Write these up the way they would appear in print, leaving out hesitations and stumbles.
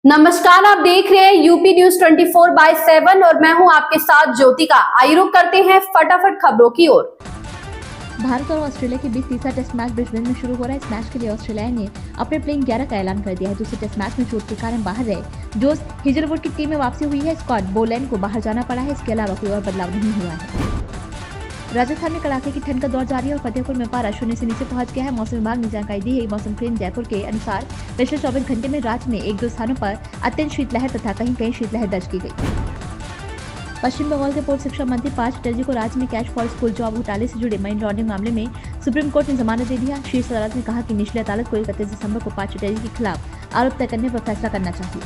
नमस्कार, आप देख रहे हैं यूपी न्यूज 24/7 और मैं हूं आपके साथ ज्योतिका। आइए रुक करते हैं फटाफट खबरों की ओर। भारत और ऑस्ट्रेलिया के बीच तीसरा टेस्ट मैच ब्रिस्बेन में शुरू हो रहा है। इस मैच के लिए ऑस्ट्रेलिया ने अपने प्लेइंग 11 का ऐलान कर दिया है। दूसरे टेस्ट मैच में चोट के कारण बाहर रहे जोस हेजलवुड की टीम में वापसी हुई है। स्कॉट बोलैंड को बाहर जाना पड़ा है। इसके अलावा कोई और बदलाव नहीं हुआ है। राजस्थान में कड़ाके की ठंड का दौर जारी है और फतेहपुर में पारा शून्य से नीचे पहुंच गया है। मौसम विभाग ने जानकारी दी है। मौसम केंद्र जयपुर के अनुसार पिछले 24 घंटे में राज्य में 1-2 स्थानों पर अत्यंत शीतलहर तथा कहीं कहीं शीतलहर दर्ज की गई। पश्चिम बंगाल के पूर्व शिक्षा मंत्री पार्थ चटर्जी को राज्य में कैश फॉर स्कूल जॉब घोटाले से जुड़े मनी लॉन्ड्रिंग मामले में सुप्रीम कोर्ट ने जमानत दे दिया। शीर्ष अदालत ने कहा कि निचली अदालत को 31 दिसंबर को पार्थ चटर्जी के खिलाफ आरोप तय करने पर फैसला करना चाहिए।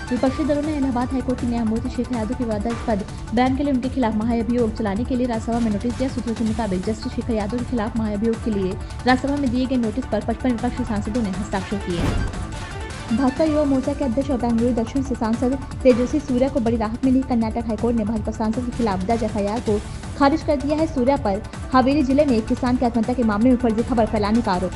विपक्षी दलों ने इलाहाबाद हाईकोर्ट के न्यायमूर्ति शेखर यादव के विवादास्पद बयान के लिए उनके खिलाफ महाअभियोग चलाने के लिए राज्यसभा में नोटिस दिया। सूत्रों के मुताबिक जस्टिस शेखर यादव के खिलाफ महाअभियोग के लिए राज्यसभा में दिए गए नोटिस पर 55 विपक्षी सांसदों ने हस्ताक्षर किए। भाजपा युवा मोर्चा के अध्यक्ष और बेंगलुरु दक्षिण से सांसद तेजस्वी सूर्या को बड़ी राहत मिली। कर्नाटक हाईकोर्ट ने भाजपा सांसद के खिलाफ दर्ज एफआईआर को खारिज कर दिया है। सूर्या पर हावेरी जिले में एक किसान की आत्महत्या के मामले में फर्जी खबर फैलाने का आरोप।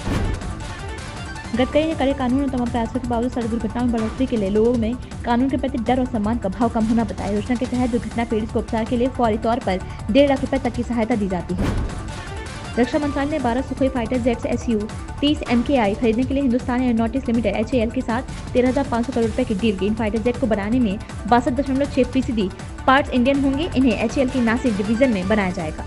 गडकरी ने कड़े कानून और तमाम प्रयासों के बावजूद सड़क दुर्घटनाओं में बढ़ोतरी के लिए लोगों में कानून के प्रति डर और सम्मान का भाव कम होना बताया। योजना के तहत दुर्घटना पीड़ित को उपचार के लिए फौरी तौर पर 1.5 लाख रुपए तक की सहायता दी जाती है। रक्षा मंत्रालय ने 12 Sukhoi fighter jets Su-30 MKI खरीदने के लिए हिंदुस्तान एरोनॉटिक्स लिमिटेड HAL के साथ 13,500 करोड़ रुपए की डील की। इन फाइटर जेट को बनाने में 62.6% पार्ट्स इंडियन होंगे। इन्हें HAL के नासिक डिवीजन में बनाया जाएगा।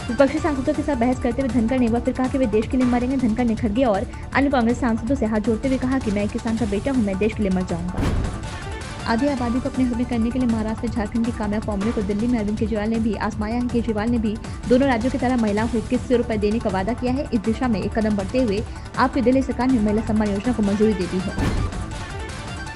विपक्षी सांसदों के साथ बहस करते हुए धनखड़ ने एक बार फिर कहा कि वे देश के लिए मरेंगे। धनखड़ ने खड़गे और अन्य कांग्रेस सांसदों से हाथ जोड़ते हुए कहा कि मैं एक किसान का बेटा हूं, मैं देश के लिए मर जाऊंगा। आधी आबादी को अपने हक में करने के लिए महाराष्ट्र में झारखंड के कामयाब फॉर्मूले को दिल्ली में अरविंद केजरीवाल ने भी आजमाया है। केजरीवाल ने भी दोनों राज्यों की तरह महिलाओं को 2100 रुपए देने का वादा किया है। इस दिशा में एक कदम बढ़ते हुए आपकी दिल्ली सरकार ने महिला सम्मान योजना को मंजूरी दे दी है।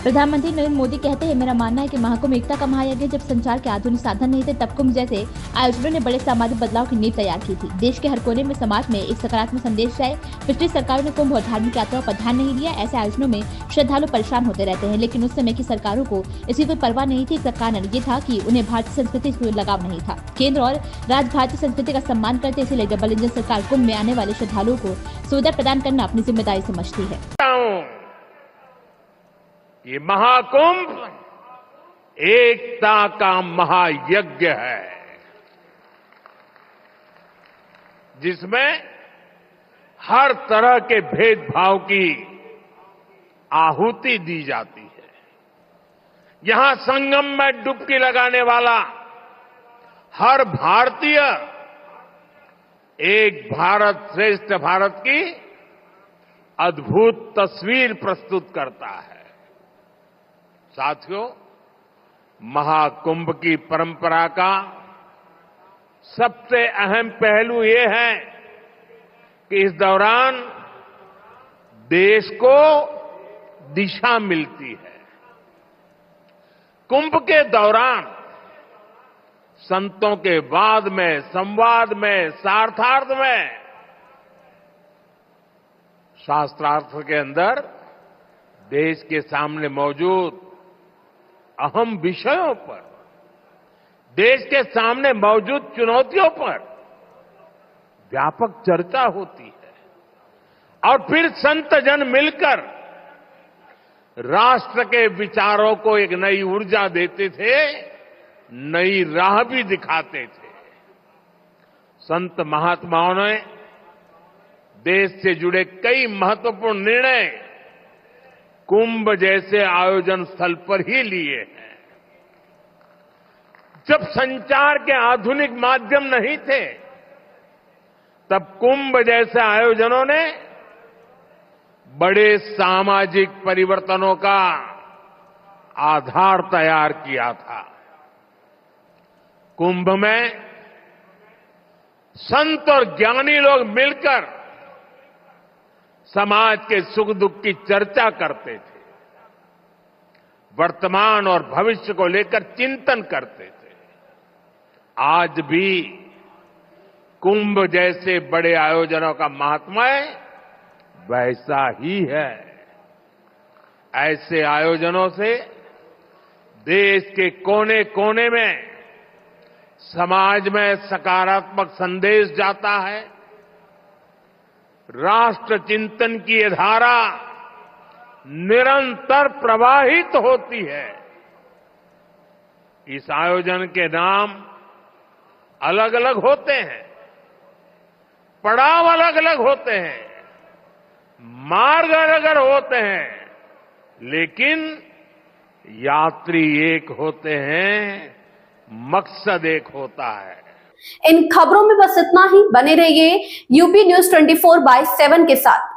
प्रधानमंत्री नरेंद्र मोदी कहते हैं, मेरा मानना है कि महाकुंभ एकता का महायज्ञ। जब संचार के आधुनिक साधन नहीं थे तब कुंभ जैसे आयोजनों ने बड़े सामाजिक बदलाव की नींव तैयार की थी। देश के हर कोने में समाज में एक सकारात्मक संदेश जाए। पिछली सरकारों ने कुंभ और धार्मिक यात्राओं पर ध्यान नहीं दिया। ऐसे आयोजनों में श्रद्धालु परेशान होते रहते हैं, लेकिन उस समय की सरकारों को इसकी कोई परवाह नहीं थी। इसका कारण ये था कि उन्हें भारतीय संस्कृति से कोई लगाव नहीं था। केंद्र और राज्य भारतीय संस्कृति का सम्मान करते, इसलिए डबल इंजन सरकार कुंभ में आने वाले श्रद्धालुओं को सुविधा प्रदान करना अपनी जिम्मेदारी समझती है। ये महाकुंभ एकता का महायज्ञ है, जिसमें हर तरह के भेदभाव की आहुति दी जाती है। यहां संगम में डुबकी लगाने वाला हर भारतीय एक भारत श्रेष्ठ भारत की अद्भुत तस्वीर प्रस्तुत करता है। साथियों, महाकुंभ की परंपरा का सबसे अहम पहलू ये है कि इस दौरान देश को दिशा मिलती है। कुंभ के दौरान संतों के वाद में, संवाद में, शास्त्रार्थ में, शास्त्रार्थ के अंदर देश के सामने मौजूद अहम विषयों पर, देश के सामने मौजूद चुनौतियों पर व्यापक चर्चा होती है और फिर संत जन मिलकर राष्ट्र के विचारों को एक नई ऊर्जा देते थे, नई राह भी दिखाते थे। संत महात्माओं ने देश से जुड़े कई महत्वपूर्ण निर्णय कुंभ जैसे आयोजन स्थल पर ही लिए हैं। जब संचार के आधुनिक माध्यम नहीं थे, तब कुंभ जैसे आयोजनों ने बड़े सामाजिक परिवर्तनों का आधार तैयार किया था। कुंभ में संत और ज्ञानी लोग मिलकर समाज के सुख दुख की चर्चा करते थे, वर्तमान और भविष्य को लेकर चिंतन करते थे। आज भी कुंभ जैसे बड़े आयोजनों का महात्म्य वैसा ही है। ऐसे आयोजनों से देश के कोने कोने में समाज में सकारात्मक संदेश जाता है। राष्ट्र चिंतन की ये धारा निरंतर प्रवाहित होती है। इस आयोजन के नाम अलग अलग होते हैं, पड़ाव अलग अलग होते हैं, मार्ग अलग अलग होते हैं, लेकिन यात्री एक होते हैं, मकसद एक होता है। इन खबरों में बस इतना ही। बने रहिए यूपी न्यूज़ 24/7 के साथ।